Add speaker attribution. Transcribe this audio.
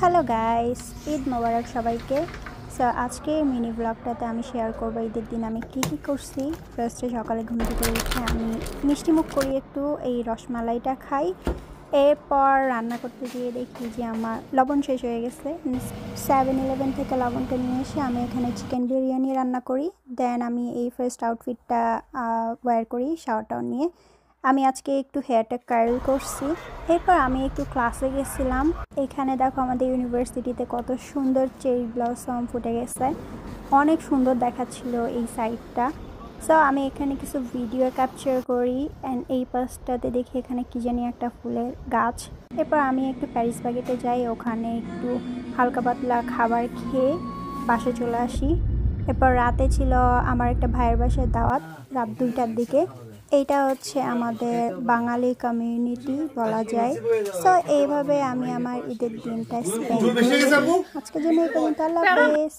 Speaker 1: Hello guys, Eid মোবারক সবাইকে। So আজকে mini ব্লগটাতে আমি শেয়ার করবো ঈদের দিন আমি কী করছি। ফার্স্টে সকালে ঘুম থেকে উঠে আমি মিষ্টিমুখ করি, একটু এই রসমালাইটা খাই। এরপর রান্না করতে গিয়ে দেখি যে আমার লবণ শেষ হয়ে গেছে। 7-11 থেকে লবণটা নিয়ে এসে আমি এখানে চিকেন বিরিয়ানি রান্না করি। দেন আমি এই ফার্স্ট আউটফিটটা ওয়্যার করি শাওয়ারটাও নিয়ে। আমি আজকে একটু হেয়ারটা কার্ল করছি। এরপর আমি একটু ক্লাসে গেছিলাম। এখানে দেখো আমাদের ইউনিভার্সিটিতে কত সুন্দর চেরি ব্লসম ফুটে গেছে, অনেক সুন্দর দেখাচ্ছিল এই সাইডটা। সো আমি এখানে কিছু ভিডিও ক্যাপচার করি অ্যান্ড এই পাশটাতে দেখি এখানে কি জানি একটা ফুলের গাছ। এরপর আমি একটু প্যারিস বাগেটে যাই, ওখানে একটু হালকা পাতলা খাবার খেয়ে বাসে চলে আসি। এরপর রাতে ছিল আমার একটা ভাইয়ের বাসায় দাওয়াত, রাত 2টার দিকে। এইটা হচ্ছে আমাদের বাঙালি কমিউনিটি বলা যায়। সো এইভাবে আমি আমার ঈদের দিনটা স্পেন্ড করি। আজকের জন্য এই পর্যন্ত, আল্লাহ হাফেজ।